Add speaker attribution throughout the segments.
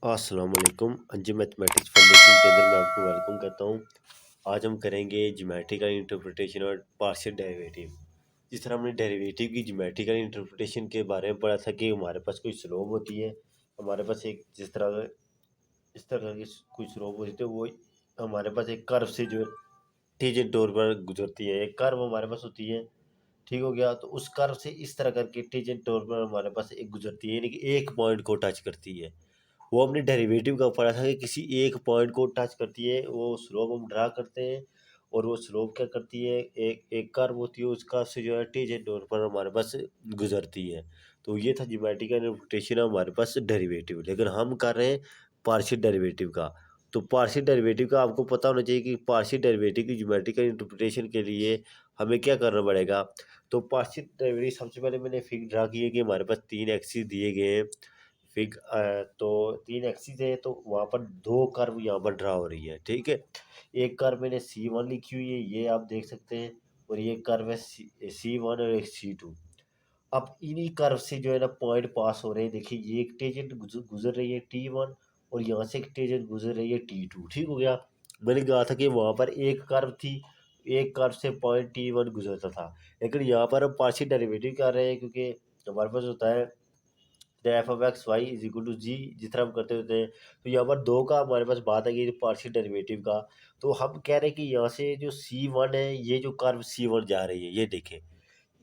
Speaker 1: अस्सलाम वालेकुम। Anjum mathematics foundation के अंदर मैं आपको वेलकम करता हूँ। आज हम करेंगे ज्योमेट्रिकल इंटरप्रिटेशन और पार्शियल डेरिवेटिव। जिस तरह हमने डेरिवेटिव की ज्योमेट्रिकल इंटरप्रिटेशन के बारे में पढ़ा था कि हमारे पास कोई स्लोप होती है, हमारे पास एक जिस तरह इस तरह की कोई स्लोप होती है, वो हमारे पास एक कर्व से जो टेंजेंट तौर पर गुजरती है। एक कर्व हमारे पास होती है, ठीक हो गया। तो उस कर्व से इस तरह करके टेंजेंट तौर पर हमारे पास एक गुजरती है, यानी कि एक पॉइंट को टच करती है। वो हमने डेरिवेटिव का पढ़ा था कि किसी एक पॉइंट को टच करती है, वो स्लोप हम ड्रा करते हैं। और वो स्लोप क्या करती है, एक एक कर्व होती है, उसका से जो है टेंजेंट तौर पर हमारे पास गुजरती है। तो ये था ज्योमेट्रिकल इंटरप्रिटेशन हमारे पास डेरिवेटिव। लेकिन हम कर रहे हैं पार्शियल डेरिवेटिव का। तो पार्शियल डेरिवेटिव का आपको पता होना चाहिए कि पार्शियल डेरिवेटिव की ज्योमेट्रिकल इंटरप्रिटेशन के लिए हमें क्या करना पड़ेगा। तो पार्शियल डेरिवेटिव सबसे पहले मैंने फिगर ड्रा की है कि हमारे पास तीन एक्सिस दिए गए हैं। तो तीन एक्सिस है, तो वहाँ पर दो कर्व यहाँ पर ड्रा हो रही है, ठीक है। एक कर्व मैंने C1 लिखी हुई है, ये आप देख सकते हैं। और ये कर्व है C1 और एक C2। अब इन्हीं कर्व से जो है ना पॉइंट पास हो रहे हैं। देखिए ये एक टेंजेंट गुजर रही है T1, और यहाँ से एक टेंजेंट गुजर रही है T2, ठीक हो गया। मैंने कहा था कि वहाँ पर एक कर्व थी, एक कर्व से पॉइंट T1 गुजरता था। लेकिन यहाँ पर हम पार्शियल डेरिवेटिव कर रहे हैं, क्योंकि हमारे पास होता है F of X Y is equal to G, जिस तरह हम करते होते हैं। तो यहाँ पर दो का हमारे पास बात आ गई पार्शियल डेरिवेटिव का। तो हम कह रहे हैं कि यहाँ से जो C1 है, ये जो कर्व C1 जा रही है, ये देखें।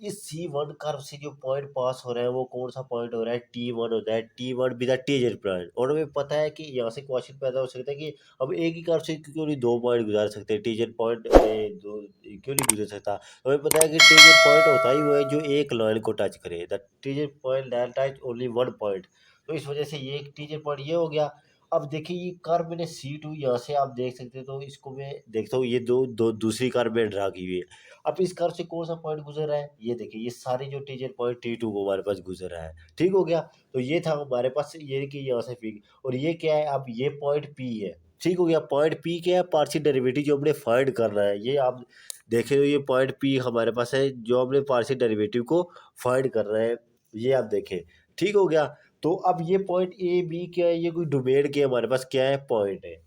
Speaker 1: इस C1 कर्व से जो पॉइंट पास हो रहा है, वो कौन सा पॉइंट हो रहा है, T1 होता है। T1 भी द टेंजेंट पॉइंट। और हमें पता है कि यहाँ से क्वेश्चन पैदा हो सकता है कि अब एक ही कर्व से क्यों नहीं दो पॉइंट गुजार सकते, टेंजेंट पॉइंट दो क्यों नहीं गुजर सकता। हमें पता है कि टेंजेंट पॉइंट होता ही वो है जो एक लाइन को टच करे, the tangent point that touch only one point. तो इस वजह से ये एक टेंजेंट पॉइंट ये हो गया। अब देखिए ये कर्व मैंने C2 यहाँ से आप देख सकते हो, तो इसको मैं देखता हूँ, ये दो दो दूसरी कर्व में ड्रा की हुई है। अब इस कर्व से कौन सा पॉइंट गुजर रहा है, ये देखिए, ये सारे जो टेंजेंट पॉइंट T2 को हमारे पास गुजर रहा है, ठीक हो गया। तो ये था हमारे पास, ये कि यहाँ से फिग, और ये क्या है, अब ये पॉइंट P है, ठीक हो गया। पॉइंट P क्या है, पार्शियल डेरिवेटिव जो हमने फाइंड करना है। ये आप देखें, तो ये पॉइंट P हमारे पास है, जो हमने पार्शियल डेरिवेटिव को फाइंड करना है। ये आप देखें, ठीक हो गया। तो अब ये पॉइंट A B क्या है, ये कोई डोमेन के हमारे पास क्या है, पॉइंट है।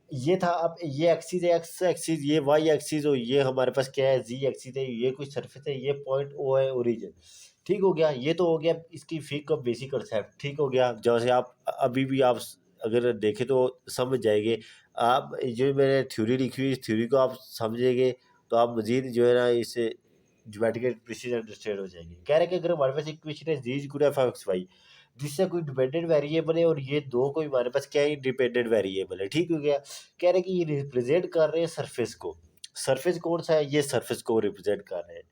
Speaker 1: ये था। अब ये एक्सिस है, एक्स एक्सिस, ये वाई एक्सिस, और ये हमारे पास क्या है, जी एक्सिस है। ये कोई सरफेस है, ये पॉइंट O है, ओरिजिन, ठीक हो गया। ये तो हो गया इसकी फिक का बेसिक कंसेप्ट, ठीक हो गया। जैसे आप अभी भी आप अगर देखें तो समझ जाएंगे। आप जो मैंने थ्योरी लिखी हुई, इस थ्योरी को आप समझेंगे, तो आप मजीद जो है ना इसे ज्योमेट्रिकल प्रिसीजन अंडरस्टैंड हो जाएंगे। कह रहे हैं कि अगर हमारे पास इक्वेशन है G is equal to F X Y, जिससे कोई डिपेंडेंट वेरिएबल है, और ये दो कोई हमारे पास क्या है, इंडिपेंडेंट वेरिएबल है, ठीक हो गया। कह रहे हैं कि ये रिप्रेजेंट कर रहे हैं सरफेस को। सरफेस कौन सा है, ये सरफेस को रिप्रेजेंट कर रहे हैं।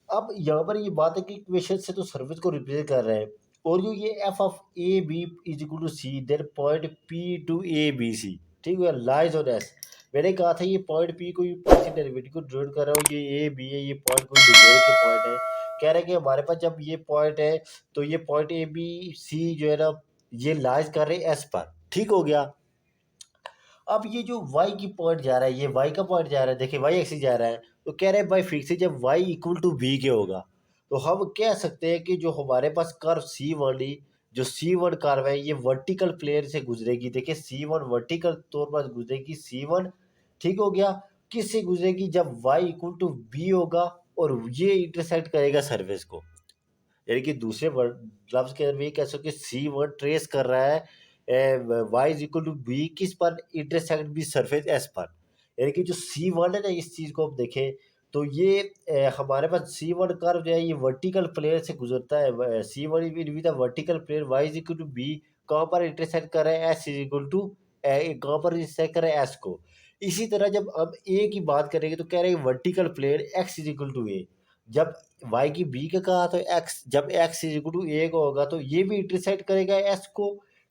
Speaker 1: अब यहाँ पर ये बात है कि इक्वेशन से तो सरफेस को रिप्रेजेंट कर रहे हैं। और जो ये F of A B is equal to C, then point P to A B C, ठीक है, लाइज ऑन एस। मैंने कहा था ये पॉइंट पी कोई पार्शियल डेरिवेटिव को डिनोट कर रहा हूँ, ये ए बी है, ये पॉइंट कोई डोमेन के पॉइंट है। कह रहे हैं कि हमारे पास जब ये पॉइंट है, तो ये पॉइंट ए बी सी जो है ना, ये लाइज कर रहे हैं एस पर, ठीक हो गया। अब ये जो y की पॉइंट जा रहा है, ये y का पॉइंट जा रहा है, देखिए y एक्सिस जा रहा है। तो कह रहे हैं भाई फिक्स है, जब y इक्वल टू b के होगा, तो हम कह सकते हैं कि जो हमारे पास कर्व C1 ही, जो C1 कर्व है, ये वर्टिकल प्लेन से गुजरेगी। देखिए C1 वर्टिकल तौर पर गुजरेगी, C1, ठीक हो गया। किससे गुजरेगी, जब y इक्वल टू b होगा, और ये इंटरसेक्ट करेगा सरफेस को। यानी कि दूसरे लफ्ज के अंदर भी कह सकते C1 ट्रेस कर रहा है Y is equal to B, किस पर, इंटरसेक्ट बी सरफेस एस पर। यानी कि जो C1 है ना, इस चीज को आप देखें, तो ये हमारे पास C1 कर्व जो है, ये वर्टिकल प्लेन से गुजरता है। C1 with vertical plane, Y is equal to B, कहाँ पर इंटरसेक्ट कर रहा है, एस इज इक्वल टू, कहाँ पर इंटरसेक्ट कर रहा है, एस को। इसी तरह जब अब ए की बात करेंगे, तो कह रहे हैं vertical plane X is equal to A. जब वाई की बी का कहा, तो एक्स, जब X is equal to A का होगा, तो ये भी इंटरसेक्ट करेगा एस को।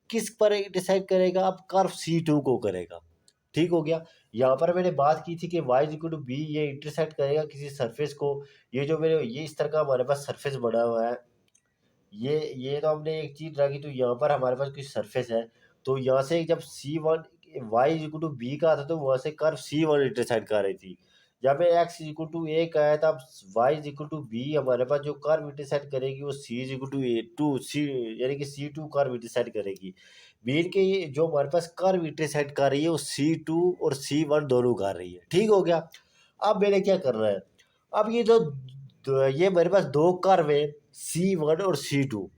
Speaker 1: किस पर इंटरसेक्ट करेगा, अब कर्व C2 को करेगा, ठीक हो गया। यहाँ पर मैंने बात की थी कि Y is equal to B, ये इंटरसेक्ट करेगा किसी सरफेस को। ये जो मेरे ये इस तरह का हमारे पास सरफेस बना हुआ है, ये तो हमने एक चीज रखी, तो यहाँ पर हमारे पास कुछ सरफेस है। तो यहाँ से जब C1 Y is equal to B का आता, तो वहां से कर्व C1 इंटरसेक्ट कर रही थी। जब एक्स इक्वल टू ए का है तब वाई इक्वल टू बी हमारे पास जो कर्व इंटरसेक्ट करेगी वो सी इक्वल टू ए टू सी, यानी कि सी टू कर्व इंटरसेक्ट करेगी। बीन के ये जो हमारे पास कर्व इंटरसेक्ट कर रही है वो सी टू और सी वन दोनों कर रही है। ठीक हो गया। अब मैंने क्या करना है, अब ये ये मेरे पास दो कर्व है सी वन और सी टू।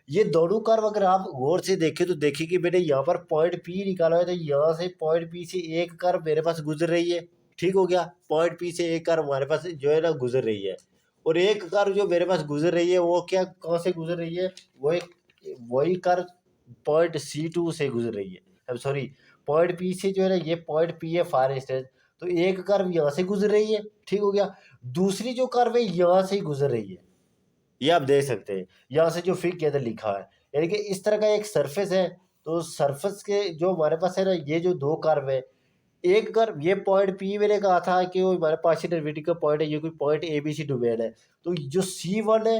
Speaker 1: ये दोनों कर्व अगर आप गौर से देखें तो देखिए कि मैंने यहाँ पर पॉइंट पी निकाला है, तो यहाँ से पॉइंट पी से एक कर्व मेरे पास गुजर रही है। ठीक हो गया। पॉइंट पी से एक कर्व हमारे पास जो है ना गुजर रही है, और एक कर्व जो मेरे पास गुजर रही है वो क्या कहाँ से गुजर रही है, वो एक वही कर्व पॉइंट सी टू से गुजर रही है। अब सॉरी, पॉइंट पी से जो है ना, ये पॉइंट पी है फार इंस्टेंस, तो एक कर्व यहाँ से गुजर रही है। ठीक हो गया। दूसरी जो कर्व है यहाँ से ही गुजर रही है, ये आप देख सकते हैं यहाँ से जो फिग के अंदर लिखा है, यानी कि इस तरह का एक सरफेस है। तो सरफेस के जो हमारे पास है ना, ये जो दो कर्व है, एक कर्व ये पॉइंट पी मैंने कहा था कि वो हमारे पार्शियल डेरिवेटिव का पॉइंट है, ये कोई point A B C domain है। तो जो सी वन है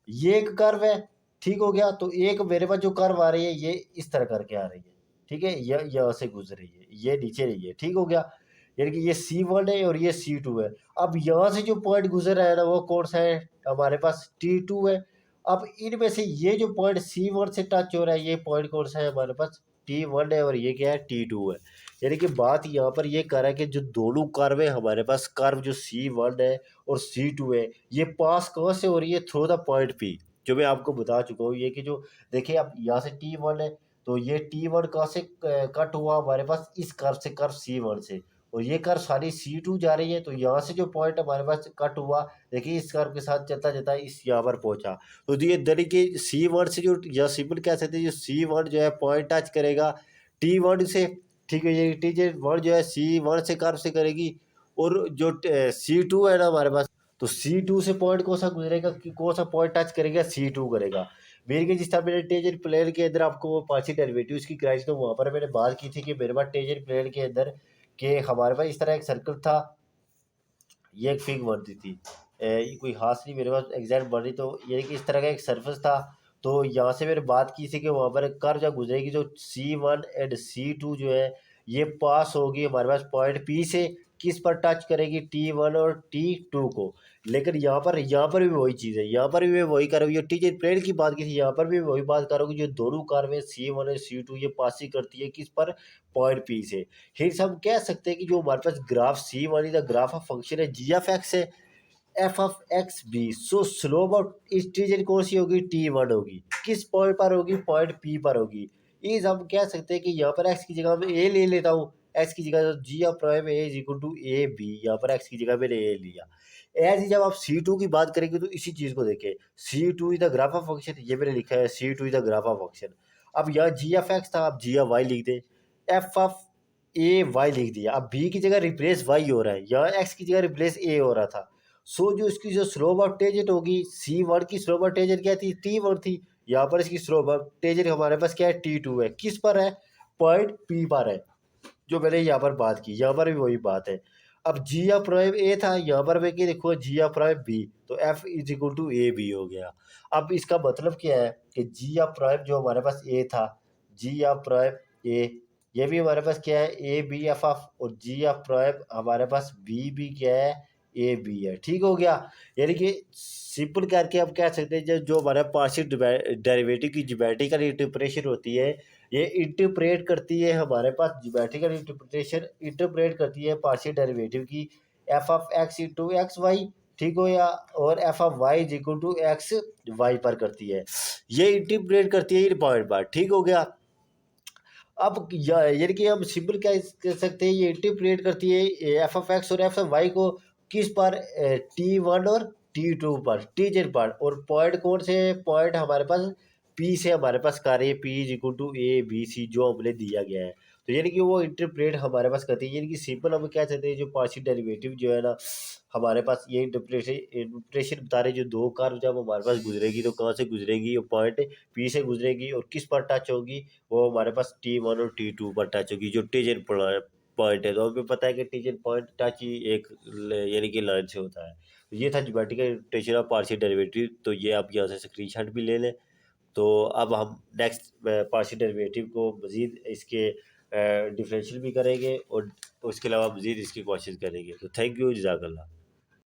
Speaker 1: ये एक कर्व है। ठीक हो गया। तो एक मेरे पास जो कर्व आ रही है ये इस तरह करके आ रही है। ठीक है, ये यहाँ से गुजर रही है, ये नीचे रही है। ठीक हो गया। यानी कि ये सी वन है और ये सी टू है। अब यहाँ से जो पॉइंट गुजर रहा है ना वो कौन सा है, हमारे पास टी टू है। अब इनमें से ये जो पॉइंट सी वन से टच हो रहा है ये पॉइंट कौन सा है, हमारे पास टी वन है, और ये क्या है, टी टू है। यानी कि बात यहाँ पर ये कर रहा है कि जो दोनों कर्व है हमारे पास, कर्व जो सी वन है और सी टू है, ये पास कहाँ से हो रही है, थ्रू द पॉइंट पी, जो मैं आपको बता चुका हूँ। ये कि जो देखिए आप यहाँ से टी वन है, तो ये टी वन कहाँ से कट हुआ हमारे पास, इस कर्व से, कर्व सी वन से, और ये कर्व सारी सी टू जा रही है। तो यहाँ से जो पॉइंट हमारे पास कट हुआ, देखिए इस कर्व के साथ चलता चलता इस यहाँ पर पहुंचा। तो ये तरीके सी वन से जो, या सिंपल कह सकते हैं, जो सी वन जो है पॉइंट टच करेगा टी वन से। ठीक है, ये टी जे वन जो है सी वन से कर्व से करेगी, और जो सी टू है ना हमारे पास, तो सी टू से पॉइंट कौन सा गुजरेगा, कि कौन सा पॉइंट टच करेगा, सी टू करेगा। मेरे के जिस तरह मैंने टेंजेंट प्लेन के अंदर आपको वो पार्शियल डेरिवेटिव्स की कराई थी, तो वहाँ पर मैंने बात की थी कि मेरे पास टेंजेंट प्लेन के अंदर कि हमारे पास इस तरह एक सर्कल था, ये एक फिग बनती थी। ये कोई खास नहीं मेरे पास एग्जैक्ट बन रही, तो ये कि इस तरह का एक सरफेस था। तो यहाँ से मैंने बात की थी कि वहाँ पर कर्व जब गुजरेगी जो सी वन एंड सी टू जो है ये पास होगी हमारे पास पॉइंट पी से, किस पर टच करेगी, टी वन और टी टू को। लेकिन यहाँ पर भी वही चीज़ है, यहाँ पर भी मैं वही कर रहा हूँ, ये टीचर प्लेन की बात की थी, यहाँ पर भी वही बात कर रहा हूँ कि जो दोनों कर्व है सी वन और सी टू ये पासिंग करती है किस पर, पॉइंट पी से। हिंस हम कह सकते हैं कि जो हमारे पास graph C one is the graph of function है जी ऑफ एक्स है, F of X B. So slope of इस टीजन कौन सी होगी, टी वन होगी, किस पॉइंट पर होगी, पॉइंट पी पर होगी। इस हम कह सकते हैं कि यहाँ पर एक्स की जगह मैं ए ले लेता हूँ, एक्स की जगह G of prime A is equal to A B, यहाँ पर एक्स की जगह मैंने ए लिया। ऐसे जब आप सी टू की बात करेंगे तो इसी चीज़ को देखें, C two is the graph of function, ये मैंने लिखा है C two is the graph of function. अब यहाँ जी ऑफ एक्स था, आप जी ऑफ वाई लिख दें, एफ ऑफ ए वाई लिख दिया। अब बी की जगह रिप्लेस वाई हो रहा है, यहाँ एक्स की जगह रिप्लेस ए हो रहा था। सो जो इसकी जो स्लोप ऑफ टेंजेंट होगी, सी वन की स्लोप ऑफ टेंजेंट क्या थी, टी वन थी। यहाँ पर इसकी स्लोप ऑफ टेंजेंट हमारे पास क्या है, टी टू है, किस पर है, पॉइंट पी पर है, जो मैंने यहाँ पर बात की, यहाँ पर भी वही बात है। अब जी ऑफ प्राइम ए था, यहाँ पर मैं क्या देखो जी ऑफ प्राइम बी, तो F is equal to A B हो गया। अब इसका मतलब क्या है कि जी ऑफ प्राइम जो हमारे पास ए था, जी ऑफ प्राइम ए, ये भी हमारे पास क्या है, ए बी एफ ऑफ, और जी ऑफ प्राइम हमारे पास बी भी क्या है, ए बी है। ठीक हो गया। यानी कि सिंपल करके आप कह सकते हैं जो हमारा पार्शियल डेरिवेटिव की ज्योमेट्रिकल इंटरप्रिटेशन होती है, ये इंटरप्रेट करती है हमारे पास ज्योमेट्रिकल इंटरप्रिटेशन इंटरप्रेट करती है पार्शियल डेरिवेटिव की, F of X into X Y. ठीक हो या, और F of Y is equal to X Y पर करती है, ये इंटरप्रेट करती है इन पॉइंट पर। ठीक हो गया। अब यानी कि हम सिंपल क्या कह सकते हैं, ये इंटरप्रेट करती है एफ ऑफ एक्स और एफ ऑफ वाई को किस पर, टी वन और टी टू पर, टी जेड पर, और पॉइंट कौन से, पॉइंट हमारे पास पी से हमारे पास कार्य P is equal to A B C जो हमने दिया गया है। तो यानी कि वो इंटरप्रेट हमारे पास करती है, यानी कि सिंपल हम क्या चाहते हैं, जो पार्शियल डेरिवेटिव जो है ना हमारे पास, ये इंटरप्रेशन बता रहे जो दो कार जब हमारे पास गुजरेगी तो कहाँ से गुजरेगी, वो पॉइंट पी से गुजरेगी, और किस पर टच होगी, वो हमारे पास टी वन और टी टू पर टच होगी, जो टेंजेंट पॉइंट है। तो हमें पता है कि टेंजेंट पॉइंट टच ही एक यानी कि लाइन से होता है। तो ये था geometrical interpretation of partial derivative, तो ये आप यहाँ से स्क्रीनशॉट भी ले लें। तो अब हम नेक्स्ट पार्शियल डेरिवेटिव को मज़ीद इसके डिफरेंशियल भी करेंगे और उसके अलावा मज़ीद इसकी कोशिश करेंगे। तो थैंक यू, जज़ाकल्लाह।